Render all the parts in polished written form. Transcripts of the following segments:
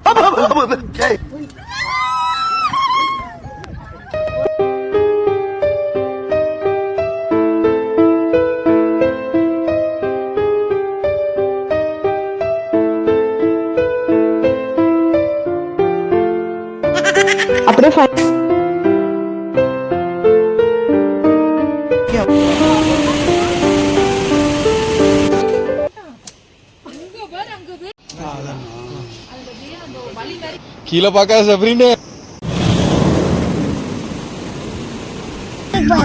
அப்படியே கீழே பார்க்காத சப்ரீனே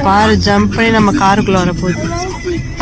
பாரு ஜம்ப் பண்ணி நம்ம காருக்குள்ள வர போகுது.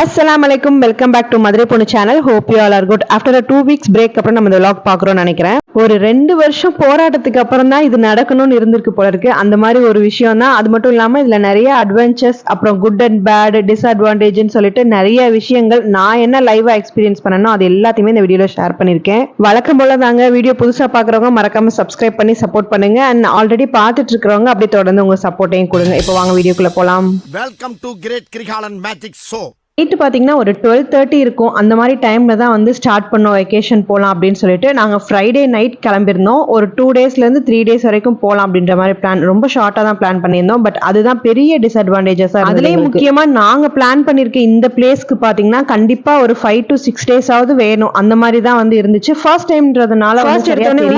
அஸ்ஸலாமு அலைக்கும், வெல்கம் பேக் டு மதுரை பொண்ணு channel. Hope you all are good. After 2 weeks break அப்புறம் நம்ம இந்த vlog பாக்குறோம்னு நினைக்கிறேன். ஒரு 2 வருஷம் போராட்டத்துக்கு அப்புறம் தான் இது நடக்கணும்னு இருந்திருக்கு போல இருக்கு. அந்த மாதிரி ஒரு விஷயம் தான். அது மட்டும் இல்லாம இதுல நிறைய அட்வென்ச்சர்ஸ், அப்புறம் குட் அண்ட் பேட், டிஸ்அட்வான்டேஜ்னு சொல்லிட்டு நிறைய விஷயங்கள் நான் என்ன லைவா எக்ஸ்பீரியன்ஸ் பண்ணனோ அது எல்லாத்தையுமே இந்த வீடியோல ஷேர் பண்ணிருக்கேன். வழக்கம் போல தாங்க. வீடியோ புதுசா பாக்குறவங்க மறக்காம சப்ஸ்கிரைப் பண்ணி சப்போர்ட் பண்ணுங்க. அண்ட் ஆல்ரெடி பாத்துட்டு இருக்கிறவங்க அப்படியே தொடர்ந்து உங்க சப்போர்ட்டையும் கொடுங்க. இப்போ வாங்க வீடியோக்குள்ள போலாம். Welcome to great Kirikalan magic show. Night பார்த்தீங்கன்னா ஒரு 12:30 இருக்கும். அந்த மாதிரி டைமில் தான் வந்து ஸ்டார்ட் பண்ணோம் வெக்கேஷன் போகலாம் அப்படின்னு சொல்லிட்டு. நாங்கள் ஃப்ரைடே நைட் கிளம்பியிருந்தோம். ஒரு 2 daysலேருந்து 3 days வரைக்கும் போகலாம் அப்படின்ற மாதிரி பிளான். ரொம்ப ஷார்ட்டாக தான் பிளான் பண்ணியிருந்தோம். பட் அதுதான் பெரிய டிஸ்அட்வான்டேஜஸாக. அதுலேயும் முக்கியமாக நாங்கள் பிளான் பண்ணியிருக்க இந்த பிளேஸ்க்கு பார்த்தீங்கன்னா கண்டிப்பாக ஒரு 5 to 6 days வேணும். அந்த மாதிரி தான் வந்து இருந்துச்சு. ஃபர்ஸ்ட் டைம்ன்றதுனால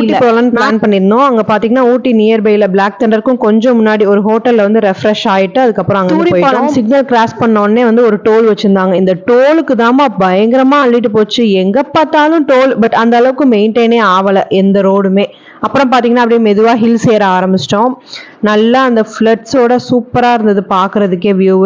ஊட்டி போகலான்னு பிளான் பண்ணியிருந்தோம். அங்கே பார்த்தீங்கன்னா ஊட்டி நியர்பைல பிளாக் தண்டருக்கும் கொஞ்சம் முன்னாடி ஒரு ஹோட்டலில் வந்து ரெஃப்ரெஷ் ஆகிட்டு அதுக்கப்புறம் அங்கே போயிட்டோம். சிக்னல் கிராஸ் பண்ண உடனே வந்து ஒரு டோல் வச்சு இந்த டோலுக்கு தாமா பயங்கரமா அள்ளிட்டு போச்சு. எங்க பார்த்தாலும் டோல். பட் அந்த அளவுக்கு மெயின்டைனே ஆகல எந்த ரோடுமே. அப்புறம் பாத்தீங்கன்னா அப்படியே மெதுவா ஹில்ஸ் ஏற ஆரம்பிச்சிட்டோம். நல்லா அந்த ஃபிளட்ஸோட சூப்பரா இருந்தது பாக்குறதுக்கே வியூ.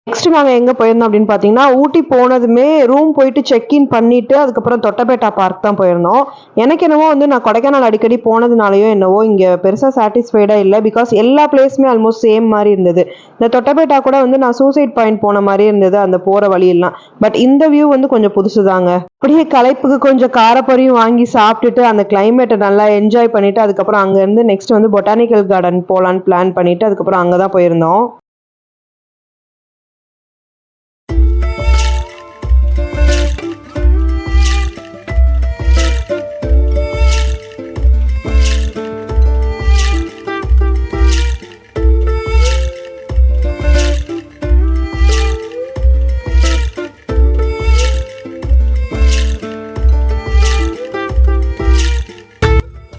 நெக்ஸ்ட் நாங்கள் எங்கே போயிருந்தோம் அப்படின்னு பார்த்தீங்கன்னா ஊட்டி போனதுமே ரூம் போயிட்டு செக்இன் பண்ணிட்டு அதுக்கப்புறம் தொட்டபேட்டா பார்க் தான் போயிருந்தோம். எனக்கு என்னவோ வந்து நான் கொடைக்கானல் அடிக்கடி போனதுனாலயோ என்னவோ இங்கே பெருசாக சாட்டிஸ்ஃபைடாக இல்லை. பிகாஸ் எல்லா பிளேஸுமே ஆல்மோஸ்ட் சேம் மாதிரி இருந்தது. இந்த தொட்டபேட்டா கூட வந்து நான் சூசைட் பாயிண்ட் போன மாதிரி இருந்தது அந்த போகிற வழியெல்லாம். பட் இந்த வியூ வந்து கொஞ்சம் புதுசு தாங்க. அப்படியே களைப்புக்கு கொஞ்சம் காரப்பொரியும் வாங்கி சாப்பிட்டுட்டு அந்த கிளைமேட்டை நல்லா என்ஜாய் பண்ணிட்டு அதுக்கப்புறம் அங்கேருந்து நெக்ஸ்ட் வந்து பொட்டானிக்கல் கார்டன் போகலான்னு பிளான் பண்ணிட்டு அதுக்கப்புறம் அங்கே தான் போயிருந்தோம்.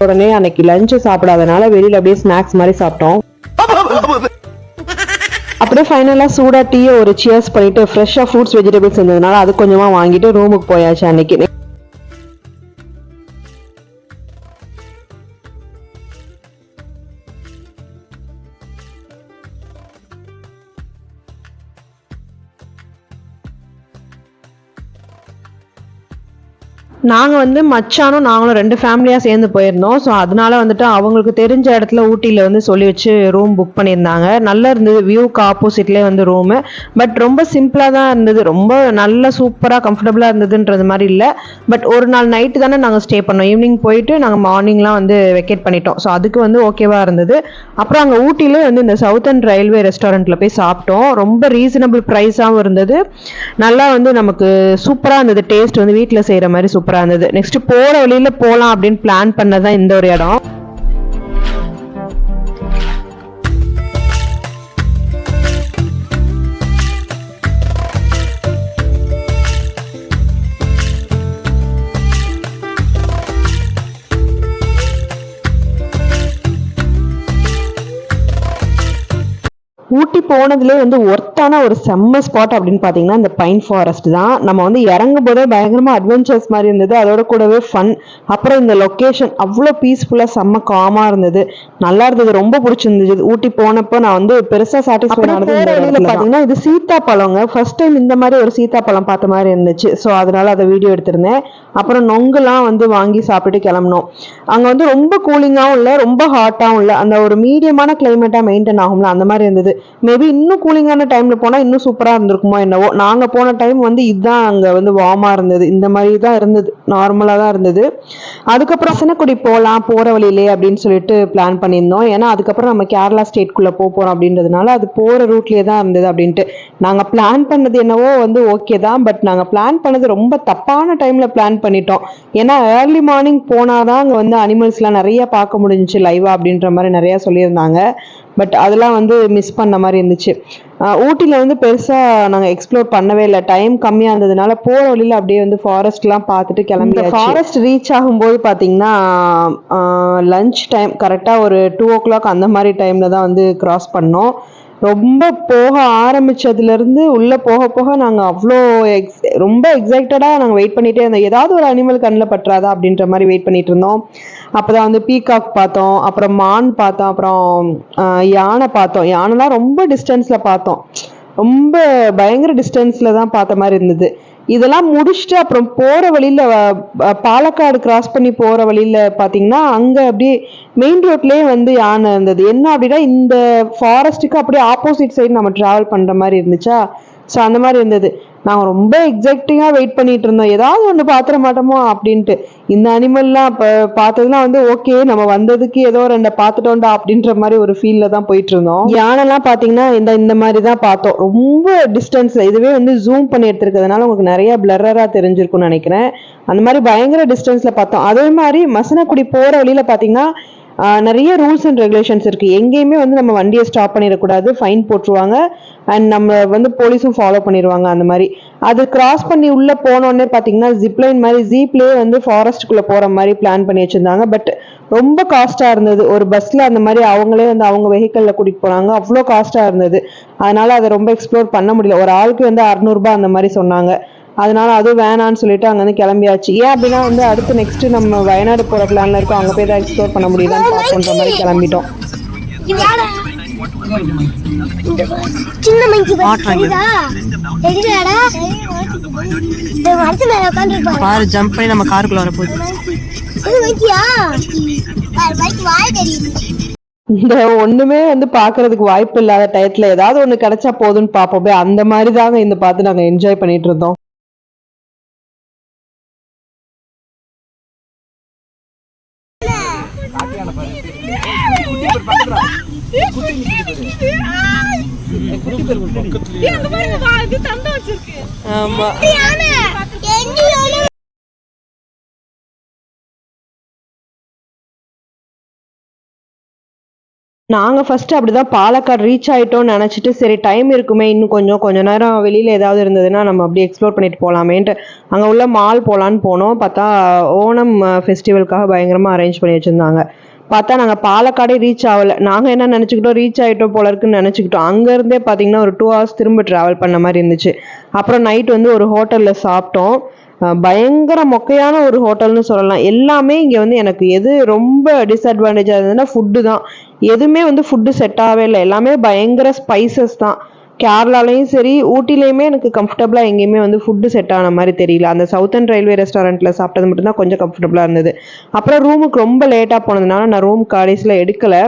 உடனே அன்னைக்கு லஞ்ச் சாப்பிடாதனால வெளியில அப்படியே ஸ்நாக்ஸ் மாதிரி சாப்பிட்டோம். அப்படியே ஃபைனலா சூடா டீயை ஒரு சியர்ஸ் பண்ணிட்டு ஃப்ரெஷ்ஷா ஃப்ரூட்ஸ் வெஜிடபிள்ஸ் இருந்ததுனால அது கொஞ்சமா வாங்கிட்டு ரூமுக்கு போயாச்சு அன்னைக்கு. நாங்கள் வந்து மச்சானும் நாங்களும் 2 ஃபேமிலியாக சேர்ந்து போயிருந்தோம். ஸோ அதனால வந்துட்டு அவங்களுக்கு தெரிஞ்ச இடத்துல ஊட்டியில் வந்து சொல்லி வச்சு ரூம் புக் பண்ணியிருந்தாங்க. நல்லா இருந்தது. வியூக்கு ஆப்போசிட்லேயே வந்து ரூமு. பட் ரொம்ப சிம்பிளாக தான் இருந்தது. ரொம்ப நல்ல சூப்பராக கம்ஃபர்டபுளாக இருந்ததுன்றது மாதிரி இல்லை. பட் ஒரு நாள் நைட்டு தானே நாங்கள் ஸ்டே பண்ணோம். ஈவினிங் போயிட்டு நாங்கள் மார்னிங்லாம் வந்து வெக்கேட் பண்ணிட்டோம். ஸோ அதுக்கு வந்து ஓகேவாக இருந்தது. அப்புறம் அங்கே ஊட்டியில் வந்து இந்த சவுத்தர்ன் ரயில்வே ரெஸ்டாரண்ட்டில் போய் சாப்பிட்டோம். ரொம்ப ரீசனபிள் ப்ரைஸாகவும் இருந்தது. நல்லா வந்து நமக்கு சூப்பராக இருந்தது. டேஸ்ட் வந்து வீட்டில் செய்கிற மாதிரி சூப்பராக இருந்தது. நெக்ஸ்ட் போற வழியில போலாம் அப்படின்னு பிளான் பண்ணதான் இந்த ஒரு இடம். ஊட்டி போனதுலேயே வந்து ஒர்த்தான ஒரு செம்ம ஸ்பாட் அப்படின்னு பார்த்தீங்கன்னா இந்த பைன் ஃபாரஸ்ட் தான். நம்ம வந்து இறங்கும் போதே பயங்கரமாக அட்வென்ச்சர்ஸ் மாதிரி இருந்தது. அதோட கூடவே ஃபன். அப்புறம் இந்த லொக்கேஷன் அவ்வளோ பீஸ்ஃபுல்லாக செம்ம காமாக இருந்தது. நல்லா இருந்தது. ரொம்ப பிடிச்சிருந்தது. ஊட்டி போனப்போ நான் வந்து பெருசாக சாட்டிஸ்ஃபை ஆனது பார்த்தீங்கன்னா இது சீத்தாப்பழங்க. ஃபர்ஸ்ட் டைம் இந்த மாதிரி ஒரு சீத்தாப்பழம் பார்த்த மாதிரி இருந்துச்சு. ஸோ அதனால அதை வீடியோ எடுத்திருந்தேன். அப்புறம் நொங்குலாம் வந்து வாங்கி சாப்பிட்டுட்டு கிளம்பணும். அங்கே வந்து ரொம்ப கூலிங்காகவும் இல்லை, ரொம்ப ஹாட்டாகவும் இல்லை. அந்த ஒரு மீடியமான கிளைமேட்டாக மெயின்டைன் ஆகும்ல, அந்த மாதிரி இருந்தது. மேபி இன்னும் கூலிங்கான டைம்ல போனா இன்னும் சூப்பரா இருந்திருக்குமோ என்னவோ. நாங்க போன டைம் வந்து இதுதான் அங்க வந்து வார்மா இருந்தது. இந்த மாதிரி தான் இருந்தது. நார்மலா தான் இருந்தது. அதுக்கப்புறம் சின்னக்குடி போகலாம் போற வழியிலே அப்படின்னு சொல்லிட்டு பிளான் பண்ணியிருந்தோம். ஏன்னா அதுக்கப்புறம் நம்ம கேரளா ஸ்டேட்குள்ள போறோம் அப்படின்றதுனால அது போற ரூட்லயே தான் இருந்தது அப்படின்ட்டு. நாங்க பிளான் பண்ணது என்னவோ வந்து ஓகே தான். பட் நாங்க பிளான் பண்ணது ரொம்ப தப்பான டைம்ல பிளான் பண்ணிட்டோம். ஏன்னா ஏர்லி மார்னிங் போனாதான் அங்கே வந்து அனிமல்ஸ்லாம் நிறைய பார்க்க முடிஞ்சிச்சு லைவா அப்படின்ற மாதிரி நிறைய சொல்லியிருந்தாங்க. பட் அதெல்லாம் வந்து மிஸ் பண்ண மாதிரி இருந்துச்சு. ஊட்டியில் வந்து பெருசாக நாங்கள் எக்ஸ்ப்ளோர் பண்ணவே இல்லை, டைம் கம்மியாக இருந்ததுனால போகிற வழியில் அப்படியே வந்து ஃபாரஸ்ட்லாம் பார்த்துட்டு கிளம்பி ஃபாரஸ்ட் ரீச் ஆகும்போது பார்த்தீங்கன்னா லஞ்ச் டைம் கரெக்டாக ஒரு 2 o'clock அந்த மாதிரி டைமில் தான் வந்து கிராஸ் பண்ணோம். ரொம்ப போக ஆரம்பிச்சதுலேருந்து உள்ளே போக போக நாங்கள் அவ்வளோ ரொம்ப எக்ஸைட்டடாக நாங்கள் வெயிட் பண்ணிகிட்டே இருந்தோம். ஏதாவது ஒரு அனிமல் கண்ணில் பற்றாதா அப்படின்ற மாதிரி வெயிட் பண்ணிட்டு இருந்தோம். அப்போ தான் வந்து பீகாக் பார்த்தோம், அப்புறம் மான் பார்த்தோம், அப்புறம் யானை பார்த்தோம். யானைலாம் ரொம்ப டிஸ்டன்ஸில் பார்த்தோம், ரொம்ப பயங்கர டிஸ்டன்ஸில் தான் பார்த்த மாதிரி இருந்தது. இதெல்லாம் முடிச்சுட்டு அப்புறம் போகிற வழியில் பாலக்காடு கிராஸ் பண்ணி போகிற வழியில் பார்த்தீங்கன்னா அங்கே அப்படியே மெயின் ரோட்லேயே வந்து யானை இருந்தது. என்ன அப்படின்னா இந்த ஃபாரஸ்ட்டுக்கு அப்படியே ஆப்போசிட் சைடு நம்ம ட்ராவல் பண்ணுற மாதிரி இருந்துச்சா. ஸோ அந்த மாதிரி இருந்தது. நாங்கள் ரொம்ப எக்ஸைட்டிங்காக வெயிட் பண்ணிட்டு இருந்தோம், ஏதாவது ஒன்று பார்த்துட மாட்டோமோ அப்படின்ட்டு. இந்த அனிமல்லாம் இப்போ பார்த்ததுலாம் வந்து ஓகே நம்ம வந்ததுக்கு ஏதோ 2 பார்த்துட்டோம்டா அப்படின்ற மாதிரி ஒரு ஃபீலில் தான் போயிட்டு இருந்தோம். யானைலாம் பார்த்தீங்கன்னா இந்த மாதிரி தான் பார்த்தோம், ரொம்ப டிஸ்டன்ஸில். இதுவே வந்து ஜூம் பண்ணி எடுத்துருக்கிறதுனால உங்களுக்கு நிறைய பிளரராக தெரிஞ்சிருக்கும்னு நினைக்கிறேன். அந்த மாதிரி பயங்கர டிஸ்டன்ஸில் பார்த்தோம். அதே மாதிரி மசனக்குடி போகிற வழியில் பார்த்தீங்கன்னா நிறைய ரூல்ஸ் அண்ட் ரெகுலேஷன்ஸ் இருக்குது. எங்கேயுமே வந்து நம்ம வண்டியை ஸ்டாப் பண்ணிடக்கூடாது, ஃபைன் போட்டுருவாங்க. அண்ட் நம்ம வந்து போலீஸும் ஃபாலோ பண்ணிடுவாங்க. அந்த மாதிரி அது கிராஸ் பண்ணி உள்ளே போனோடனே பார்த்தீங்கன்னா ஜிப்லைன் மாதிரி ஜீப்லேயே வந்து ஃபாரஸ்ட்டுக்குள்ளே போகிற மாதிரி பிளான் பண்ணி வச்சுருந்தாங்க. பட் ரொம்ப காஸ்ட்டாக இருந்தது. ஒரு பஸ்ஸில் அந்த மாதிரி அவங்களே வந்து அவங்க வெஹிக்கிளில் கூட்டிகிட்டு போனாங்க, அவ்வளோ காஸ்ட்டாக இருந்தது. அதனால் அதை ரொம்ப எக்ஸ்ப்ளோர் பண்ண முடியல. ஒரு ஆளுக்கு வந்து 600 ரூபாய் அந்த மாதிரி சொன்னாங்க. அதனால அதுவும் வேணான்னு சொல்லிட்டு அங்கேருந்து கிளம்பியாச்சு. ஏன் அப்படின்னா வந்து அடுத்து நெக்ஸ்ட் நம்ம வயநாடு போகிற பிளான்ல இருக்கோம், அங்கே போய் தான் எக்ஸ்ப்ளோர் பண்ண முடியுதான்னு பார்க்கணுன்ற மாதிரி கிளம்பிட்டோம். பாரு ஜம்ப் பண்ணி நம்ம காருக்குள்ள வர போகுது. இந்த ஒண்ணுமே வந்து பாக்குறதுக்கு வாய்ப்பு இல்லாத டயத்துல ஏதாவது ஒண்ணு கிடைச்சா போதும்னு பாப்போமே, அந்த மாதிரி தாங்க இந்த பார்த்து நாங்க என்ஜாய் பண்ணிட்டு இருந்தோம். ஆமா நாங்கள் ஃபஸ்ட்டு அப்படி தான் பாலக்காடு ரீச் ஆகிட்டோம்னு நினச்சிட்டு சரி டைம் இருக்குமே இன்னும் கொஞ்சம் நேரம் வெளியில் ஏதாவது இருந்ததுன்னா நம்ம அப்படியே எக்ஸ்ப்ளோர் பண்ணிட்டு போகலாமேன்ட்டு அங்கே உள்ள மால் போகலான்னு போனோம். பார்த்தா ஓணம் ஃபெஸ்டிவலுக்காக பயங்கரமாக அரேஞ்ச் பண்ணி வச்சுருந்தாங்க. பார்த்தா நாங்கள் பாலக்காடே ரீச் ஆகலை. நாங்கள் என்ன நினச்சிக்கிட்டோம், ரீச் ஆகிட்டோம் போல இருக்குன்னு நினச்சிக்கிட்டோம். அங்கேருந்தே பார்த்தீங்கன்னா ஒரு 2 hours திரும்ப ட்ராவல் பண்ண மாதிரி இருந்துச்சு. அப்புறம் நைட் வந்து ஒரு ஹோட்டலில் சாப்பிட்டோம். பயங்கர மொக்கையான ஒரு ஹோட்டல்னு சொல்லலாம். எல்லாமே இங்கே வந்து எனக்கு எது ரொம்ப டிஸ்அட்வான்டேஜாக இருந்ததுன்னா ஃபுட்டு தான். எதுவுமே வந்து ஃபுட்டு செட் ஆகவே இல்லை, எல்லாமே பயங்கர ஸ்பைசஸ் தான். கேரளாலையும் சரி ஊட்டிலையுமே எனக்கு கம்ஃபர்டபுளாக எங்கேயுமே வந்து ஃபுட்டு செட் ஆன மாதிரி தெரியல. அந்த சவுத்தர்ன் ரயில்வே ரெஸ்டாரண்ட்டில் சாப்பிட்டது மட்டும்தான் கொஞ்சம் கம்ஃபர்டபுளாக இருந்தது. அப்புறம் ரூமுக்கு ரொம்ப லேட்டாக போனதுனால நான் ரூம் கடைசியில் எடுக்கலை.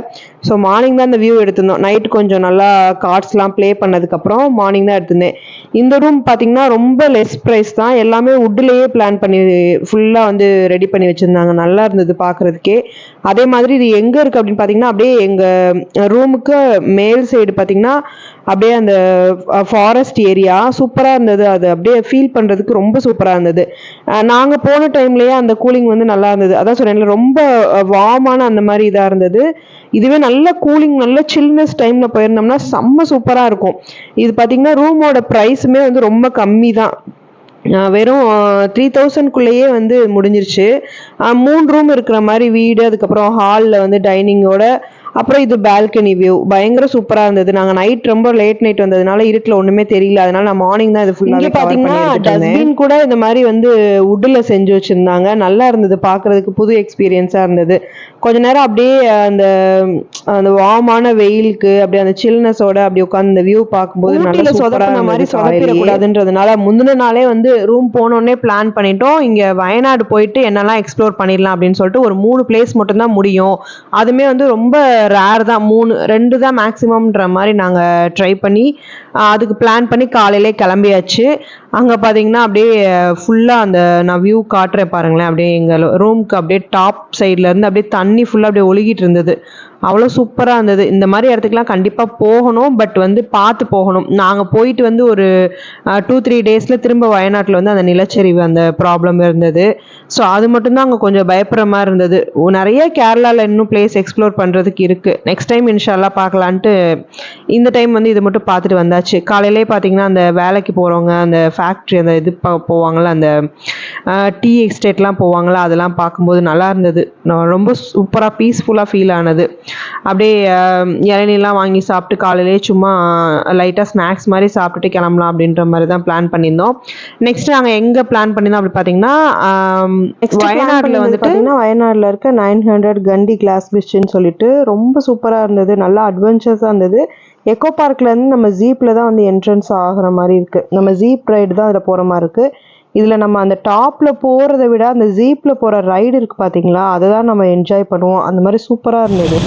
ஸோ மார்னிங் தான் இந்த வியூ எடுத்திருந்தோம். நைட்டு கொஞ்சம் நல்லா கார்ட்ஸ்லாம் ப்ளே பண்ணதுக்கப்புறம் மார்னிங் தான் எடுத்திருந்தேன். இந்த ரூம் பார்த்தீங்கன்னா ரொம்ப லெஸ் ப்ரைஸ் தான், எல்லாமே வுட்லேயே பிளான் பண்ணி ஃபுல்லாக வந்து ரெடி பண்ணி வச்சுருந்தாங்க. நல்லா இருந்தது பார்க்குறதுக்கே. அதே மாதிரி இது எங்கே இருக்குது அப்படின்னு பார்த்தீங்கன்னா அப்படியே எங்கள் ரூமுக்கு மேல் சைடு பார்த்தீங்கன்னா அப்படியே அந்த ஃபாரஸ்ட் ஏரியா சூப்பராக இருந்தது. அது அப்படியே ஃபீல் பண்ணுறதுக்கு ரொம்ப சூப்பராக இருந்தது. நாங்கள் போன டைம்லேயே அந்த கூலிங் வந்து நல்லா இருந்தது. அதான் சொன்னேன்ல ரொம்ப வார்மான அந்த மாதிரி இதாக இருந்தது. இதுவே நல்ல கூலிங் நல்ல சில்னஸ் டைமில் போயிருந்தோம்னா செம்ம சூப்பராக இருக்கும். இது பார்த்தீங்கன்னா ரூமோட ப்ரைஸுமே வந்து ரொம்ப கம்மி தான், வெறும் 3000க்குள்ளேயே வந்து முடிஞ்சிருச்சு. 3 ரூம் இருக்கிற மாதிரி வீடு, அதுக்கப்புறம் ஹாலில் வந்து டைனிங்கோட, அப்புறம் இது பால்கனி வியூ பயங்கர சூப்பராக இருந்தது. நாங்கள் நைட் ரொம்ப லேட் நைட் வந்ததுனால இருட்டில் ஒன்றுமே தெரியல, அதனால நான் மார்னிங் தான் இது ஃபுல்லாக பார்த்தீங்கன்னா டஸ்ட்பின் கூட இந்த மாதிரி வந்து வுட்டில் செஞ்சு வச்சுருந்தாங்க. நல்லா இருந்தது பார்க்குறதுக்கு, புது எக்ஸ்பீரியன்ஸாக இருந்தது. கொஞ்ச நேரம் அப்படியே அந்த அந்த வார்மான வெயிலுக்கு அப்படியே அந்த சில்னஸோட அப்படி உட்காந்து இந்த வியூ பார்க்கும்போது நல்லா சொதப்பின மாதிரி சொதப்பிடக்கூடாதுன்றதுனால முந்தின நாளே வந்து ரூம் போனோடனே பிளான் பண்ணிட்டோம். இங்கே வயநாடு போயிட்டு என்னெல்லாம் எக்ஸ்ப்ளோர் பண்ணிடலாம் அப்படின்னு சொல்லிட்டு ஒரு 3 பிளேஸ் மட்டும்தான் முடியும். அதுவுமே வந்து ரொம்ப ரேர் தான், 2 தான் மேக்ஸிமம்ன்ற மாதிரி நாங்கள் ட்ரை பண்ணி அதுக்கு பிளான் பண்ணி காலையிலே கிளம்பியாச்சு. அங்கே பார்த்தீங்கன்னா அப்படியே ஃபுல்லாக அந்த நான் வியூ காட்டுறேன் பாருங்களேன். அப்படியே எங்கள் ரூமுக்கு அப்படியே டாப் சைட்லேருந்து அப்படியே தண்ணி ஃபுல்லாக அப்படியே ஒழுகிட்டு இருந்தது. அவ்வளோ சூப்பராக இருந்தது. இந்த மாதிரி இடத்துக்குலாம் கண்டிப்பாக போகணும், பட் வந்து பார்த்து போகணும். நாங்கள் போயிட்டு வந்து ஒரு 2-3 டேஸில் திரும்ப வயநாட்டில் வந்து அந்த நிலச்சரிவு அந்த ப்ராப்ளம் இருந்தது. ஸோ அது மட்டும்தான் அங்கே கொஞ்சம் பயப்படுற மாதிரி இருந்தது. நிறைய கேரளாவில் இன்னும் பிளேஸ் எக்ஸ்ப்ளோர் பண்ணுறதுக்கு இருக்குது. நெக்ஸ்ட் டைம் இன்ஷால்லா பார்க்கலான்ட்டு இந்த டைம் வந்து இது மட்டும் பார்த்துட்டு வந்தாச்சு. காலையிலே பார்த்தீங்கன்னா அந்த வேலைக்கு போகிறவங்க அந்த ஃபேக்ட்ரி அந்த இது போவாங்கள்ல, அந்த டீ எஸ்டேட்லாம் போவாங்களா, அதெல்லாம் பார்க்கும்போது நல்லா இருந்தது. ரொம்ப சூப்பராக பீஸ்ஃபுல்லாக ஃபீல் ஆனது. அப்படியே இளநீர்லாம் வாங்கி சாப்பிட்டு காலையிலே சும்மா லைட்டாக ஸ்நாக்ஸ் மாதிரி சாப்பிட்டுட்டு கிளம்பலாம் அப்படின்ற மாதிரி தான் பிளான் பண்ணியிருந்தோம். நெக்ஸ்ட் நாங்கள் எங்கே பிளான் பண்ணியிருந்தோம் அப்படி பார்த்தீங்கன்னா வயநாட்டில் வந்துட்டு வயநாட்டில் இருக்க 900 கண்டி கிளாஸ் பிரிட்ஜ்னு சொல்லிட்டு ரொம்ப சூப்பராக இருந்தது. நல்லா அட்வென்ச்சர்ஸாக இருந்தது. எக்கோ பார்க்லேருந்து நம்ம ஜீப்பில் தான் வந்து என்ட்ரன்ஸ் ஆகிற மாதிரி இருக்குது. நம்ம ஜீப் ரைடு தான் அதில் போகிற மாதிரி இருக்குது. இதில் நம்ம அந்த டாப்பில் போகிறத விட அந்த ஜீப்பில் போகிற ரைடு இருக்குது பார்த்தீங்களா, அதை தான் நம்ம என்ஜாய் பண்ணுவோம். அந்த மாதிரி சூப்பராக இருந்தது.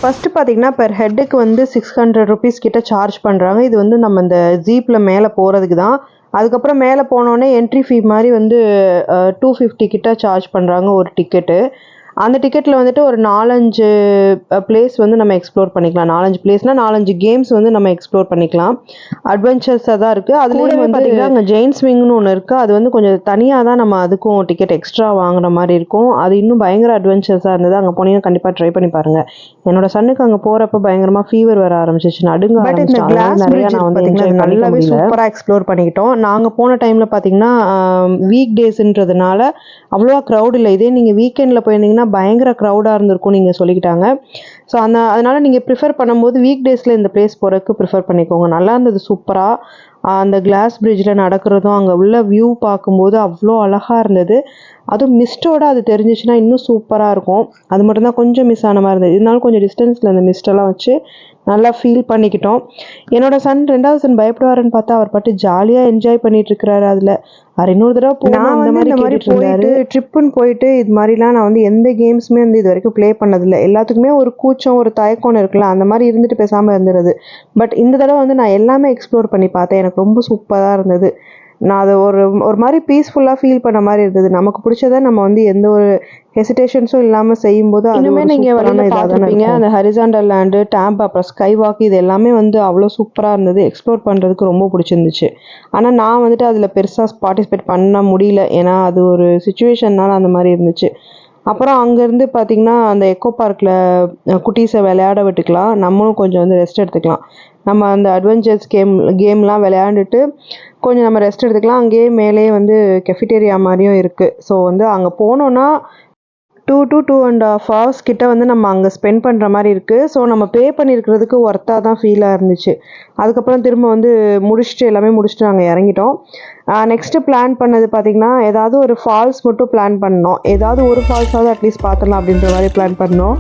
ஃபஸ்ட்டு பார்த்தீங்கன்னா பெர் ஹெட்டுக்கு வந்து 600 ருபீஸ் கிட்ட சார்ஜ் பண்ணுறாங்க. இது வந்து நம்ம இந்த ஜீப்பில் மேலே போகிறதுக்கு தான். அதுக்கப்புறம் மேலே போனோடனே என்ட்ரி ஃபீ மாதிரி வந்து 250 கிட்ட சார்ஜ் பண்ணுறாங்க ஒரு டிக்கெட்டு. அந்த டிக்கெட்டில் வந்துட்டு ஒரு 4-5 பிளேஸ் வந்து நம்ம எக்ஸ்ப்ளோர் பண்ணிக்கலாம். 4-5 பிளேஸ்னால் 4-5 கேம்ஸ் வந்து நம்ம எக்ஸ்ப்ளோர் பண்ணிக்கலாம். அட்வென்ச்சர்ஸாக தான் இருக்குது. அதுலேயே வந்து பார்த்திங்கன்னா அங்கே ஜெயின் ஸ்விங்னு ஒன்று இருக்குது. அது வந்து கொஞ்சம் தனியாக தான் நம்ம அதுக்கும் டிக்கெட் எக்ஸ்ட்ரா வாங்குற மாதிரி இருக்கும். அது இன்னும் பயங்கர அட்வென்ச்சர்ஸாக இருந்தது. அங்கே போனீங்கன்னா கண்டிப்பாக ட்ரை பண்ணி பாருங்கள். என்னோட சன்னுக்கு அங்கே போகிறப்ப பயங்கரமாக ஃபீவர் வர ஆரம்பிச்சிச்சு, நடுங்க ஆரம்பிச்சிச்சு. நிறையா நான் வந்து நல்லாவே சூப்பராக எக்ஸ்ப்ளோர் பண்ணிக்கிட்டோம். நாங்கள் போன டைமில் பார்த்தீங்கன்னா வீக் டேஸ்ன்றதுனால அவ்வளோவா க்ரௌட் இல்லை. இதே நீங்கள் வீக்கெண்டில் போயிருந்தீங்கன்னா பயங்கர க்ரௌடாக இருந்திருக்கும் நீங்கள் சொல்லிக்கிட்டாங்க. ஸோ அதனால் நீங்கள் ப்ரிஃபர் பண்ணும்போது வீக் டேஸில் இந்த பிளேஸ் போகிறதுக்கு ப்ரிஃபர் பண்ணிக்கோங்க. நல்லா இருந்தது சூப்பராக. அந்த கிளாஸ் பிரிட்ஜில் நடக்கிறதும் அங்கே உள்ள வியூ பார்க்கும்போது அவ்வளோ அழகாக இருந்தது. அதுவும் மிஸ்டோட அது தெரிஞ்சிச்சுன்னா இன்னும் சூப்பராக இருக்கும். அது மட்டும்தான் கொஞ்சம் மிஸ் ஆன மாதிரி இருந்தது. இருந்தாலும் கொஞ்சம் டிஸ்டன்ஸில் அந்த மிஸ்டெல்லாம் வச்சு நல்லா ஃபீல் பண்ணிக்கிட்டோம். என்னோட சன் 2வது சன் பயப்படுவாருன்னு பார்த்தா அவர் பாட்டு ஜாலியாக என்ஜாய் பண்ணிட்டு இருக்கிறாரு. அதில் இன்னொரு தடவை போனால் அந்த மாதிரி போயிட்டு ட்ரிப்புன்னு போயிட்டு இது மாதிரிலாம் நான் வந்து எந்த கேம்ஸுமே வந்து இது வரைக்கும் ப்ளே பண்ணதில்லை. எல்லாத்துக்குமே ஒரு கூச்சம் ஒரு தயக்கம் இருக்குல்ல, அந்த மாதிரி இருந்துட்டு பேசாமல் இருந்துருது. பட் இந்த தடவை வந்து நான் எல்லாமே எக்ஸ்ப்ளோர் பண்ணி பார்த்தேன். எனக்கு ரொம்ப சூப்பராக இருந்தது. நான் அதை ஒரு மாதிரி பீஸ்ஃபுல்லாக ஃபீல் பண்ண மாதிரி இருந்தது. நமக்கு பிடிச்சதை நம்ம வந்து எந்த ஒரு ஹெசிடேஷன்ஸும் இல்லாமல் செய்யும்போது இன்னுமே நீங்கள் பார்த்துருப்பீங்க. அந்த ஹரிசாண்டல் லேண்டு, டேம்ப், அப்புறம் ஸ்கை வாக், இது எல்லாமே வந்து அவ்வளோ சூப்பராக இருந்தது. எக்ஸ்ப்ளோர் பண்ணுறதுக்கு ரொம்ப பிடிச்சிருந்துச்சு. ஆனால் நான் வந்துட்டு அதில் பெருசாக பார்ட்டிசிபேட் பண்ண முடியல. ஏன்னா அது ஒரு சுச்சுவேஷன்னால அந்த மாதிரி இருந்துச்சு. அப்புறம் அங்கேருந்து பார்த்திங்கன்னா அந்த எக்கோ பார்க்கில் குட்டீஸை விளையாட விட்டுக்கலாம். நம்மளும் கொஞ்சம் வந்து ரெஸ்ட் எடுத்துக்கலாம். நம்ம அந்த அட்வென்ச்சர்ஸ் கேம்லாம் விளையாண்டுட்டு கொஞ்சம் நம்ம ரெஸ்ட் எடுத்துக்கலாம். அங்கேயே மேலே வந்து கெஃபிடேரியா மாதிரியும் இருக்குது. ஸோ வந்து அங்கே போனோன்னா 2 to 2.5 hours கிட்ட வந்து நம்ம அங்கே ஸ்பெண்ட் பண்ணுற மாதிரி இருக்குது. ஸோ நம்ம பே பண்ணியிருக்கிறதுக்கு ஒர்த்தாக தான் ஃபீலாக இருந்துச்சு. அதுக்கப்புறம் திரும்ப வந்து எல்லாமே முடிச்சுட்டு நாங்கள் இறங்கிட்டோம். நெக்ஸ்ட்டு பிளான் பண்ணது பார்த்திங்கன்னா ஏதாவது ஒரு ஃபால்ஸ் மட்டும் பிளான் பண்ணோம். ஏதாவது ஒரு ஃபால்ஸாவது அட்லீஸ்ட் பார்த்துடலாம் அப்படின்ற மாதிரி பிளான் பண்ணோம்.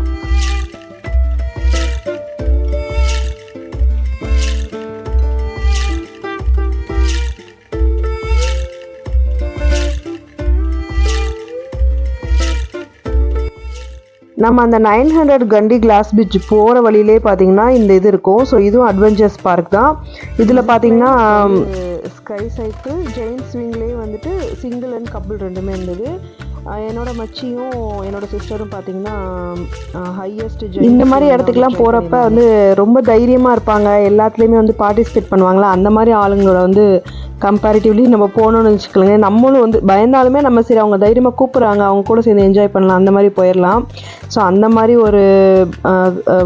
நம்ம அந்த 900 கண்டி கிளாஸ் பிரிட்ஜ் போகிற வழியிலே பார்த்தீங்கன்னா இந்த இது இருக்கும். ஸோ இதுவும் அட்வென்ச்சர்ஸ் பார்க் தான். இதில் பார்த்தீங்கன்னா ஸ்கை சைக்கிள், ஜெயின் ஸ்விங்லேயே வந்துட்டு சிங்கிள் அண்ட் கப்புள் ரெண்டுமே இருந்தது. என்னோட மச்சியும் என்னோட சிஸ்டரும் பார்த்தீங்கன்னா ஹையஸ்ட் இந்த மாதிரி இடத்துக்குலாம் போகிறப்ப வந்து ரொம்ப தைரியமாக இருப்பாங்க. எல்லாத்துலேயுமே வந்து பார்ட்டிசிபேட் பண்ணுவாங்களா, அந்த மாதிரி ஆளுங்களோட வந்து கம்பேரிட்டிவ்லி நம்ம போகணுன்னு வச்சுக்கோங்க. நம்மளும் வந்து பயந்தாலுமே நம்ம சரி அவங்க தைரியமாக கூப்பிட்றாங்க, அவங்க கூட சேர்ந்து என்ஜாய் பண்ணலாம், அந்த மாதிரி போயிடலாம். ஸோ அந்த மாதிரி ஒரு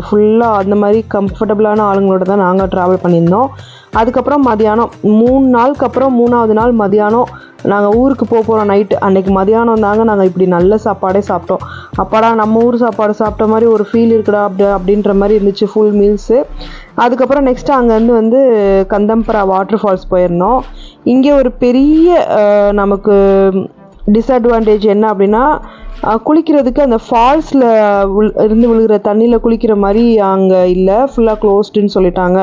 ஃபுல்லாக அந்த மாதிரி கம்ஃபர்டபுளான ஆளுங்களோட தான் நாங்கள் ட்ராவல் பண்ணியிருந்தோம். அதுக்கப்புறம் மதியானம் 3 நாளுக்கு அப்புறம் 3ஆவது நாள் மதியானம் நாங்கள் ஊருக்கு போகிறோம். நைட்டு அன்றைக்கி மதியானம் தாங்க நாங்கள் இப்படி நல்ல சாப்பாடே சாப்பிட்டோம். அப்பாடா நம்ம ஊர் சாப்பாடு சாப்பிட்ட மாதிரி ஒரு ஃபீல் இருக்குடா அப்படின்ற மாதிரி இருந்துச்சு ஃபுல் மீல்ஸு. அதுக்கப்புறம் நெக்ஸ்ட்டு அங்கேருந்து வந்து கந்தம்பரா வாட்டர் ஃபால்ஸ் போயிருந்தோம். இங்கே ஒரு பெரிய நமக்கு டிஸ்அட்வான்டேஜ் என்ன அப்படின்னா குளிக்கிறதுக்கு அந்த ஃபால்ஸில் இருந்து விழுகிற தண்ணியில் குளிக்கிற மாதிரி அங்கே இல்லை, ஃபுல்லாக க்ளோஸ்டுன்னு சொல்லிட்டாங்க.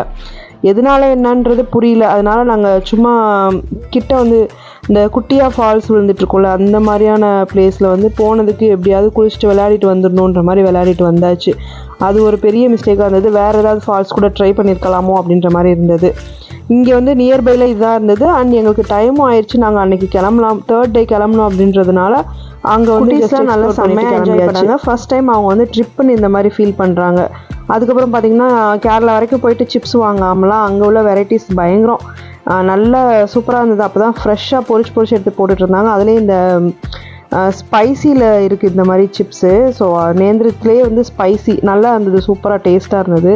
எதனால என்னன்றது புரியல. அதனால் நாங்கள் சும்மா கிட்ட வந்து இந்த குட்டியாக ஃபால்ஸ் விழுந்துட்டுருக்கோம்ல, அந்த மாதிரியான பிளேஸில் வந்து போனதுக்கு எப்படியாவது குளிச்சுட்டு விளையாடிட்டு வந்துடணுன்ற மாதிரி விளையாடிட்டு வந்தாச்சு. அது ஒரு பெரிய மிஸ்டேக்காக இருந்தது. வேறு ஏதாவது ஃபால்ஸ் கூட ட்ரை பண்ணியிருக்கலாமோ அப்படின்ற மாதிரி இருந்தது. இங்கே வந்து நியர்பையில் இதாக இருந்தது. அண்ட் எங்களுக்கு டைமும் ஆயிடுச்சு, நாங்கள் அன்றைக்கி கிளம்பலாம், 3rd டே கிளம்பணும் அப்படின்றதுனால அங்கே வந்து ஜஸ்ட்லாம் நல்லா செம்மையாக என்ஜாய் பண்ணாங்க. ஃபர்ஸ்ட் டைம் அவங்க வந்து ட்ரிப்புன்னு இந்த மாதிரி ஃபீல் பண்ணுறாங்க. அதுக்கப்புறம் பார்த்திங்கன்னா கேரளா வரைக்கும் போயிட்டு சிப்ஸ் வாங்காமலாம் அங்கே உள்ள வெரைட்டிஸ் பயங்கரம் நல்ல சூப்பராக இருந்தது. அப்போ தான் ஃப்ரெஷ்ஷாக பொரிச்சு எடுத்து போட்டுட்டு இருந்தாங்க. அதுலேயும் இந்த ஸ்பைசியில் இருக்குது இந்த மாதிரி சிப்ஸு. ஸோ நேந்திரத்துலேயே வந்து ஸ்பைசி நல்லா இருந்தது, சூப்பராக டேஸ்ட்டாக இருந்தது.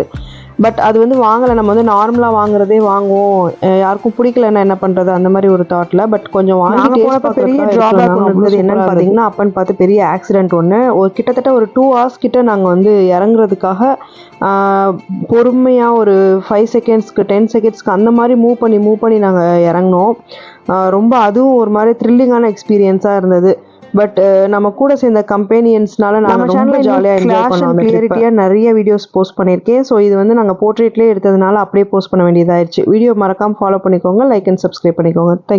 பட் அது வந்து வாங்கலை, நம்ம வந்து நார்மலாக வாங்குறதே வாங்குவோம், யாருக்கும் பிடிக்கலன்னா என்ன பண்ணுறது அந்த மாதிரி ஒரு தாட்டில். பட் கொஞ்சம் வாங்கி போனப்போ பெரிய ட்ராபேக் ஒன்று இருந்தது. என்னென்னு பார்த்தீங்கன்னா அப்பன்னு பார்த்து பெரிய ஆக்சிடென்ட் ஒன்று. கிட்டத்தட்ட ஒரு 2 hours கிட்ட நாங்கள் வந்து இறங்குறதுக்காக பொறுமையாக ஒரு 5 secondsக்கு 10 secondsக்கு அந்த மாதிரி மூவ் பண்ணி நாங்கள் இறங்கினோம். ரொம்ப அதுவும் ஒரு மாதிரி த்ரில்லிங்கான எக்ஸ்பீரியன்ஸாக இருந்தது. பட் நம்ம கூட சேர்ந்த கம்பெனியன்ஸ்னால நாங்கள் ரொம்ப ஜாலியாக என்ஜாய் பண்ணோம். கிளியரிட்டியாக நிறைய வீடியோஸ் போஸ்ட் பண்ணியிருக்கேன். ஸோ இது வந்து நாங்கள் போர்ட்ரேட்லேயே எடுத்ததுனால அப்படியே போஸ்ட் பண்ண வேண்டியதாகிடுச்சு. வீடியோ மறக்காமல் ஃபாலோ பண்ணிக்கோங்க, லைக் அண்ட் சப்ஸ்கிரைப் பண்ணிக்கோங்க. தேங்க்யூ.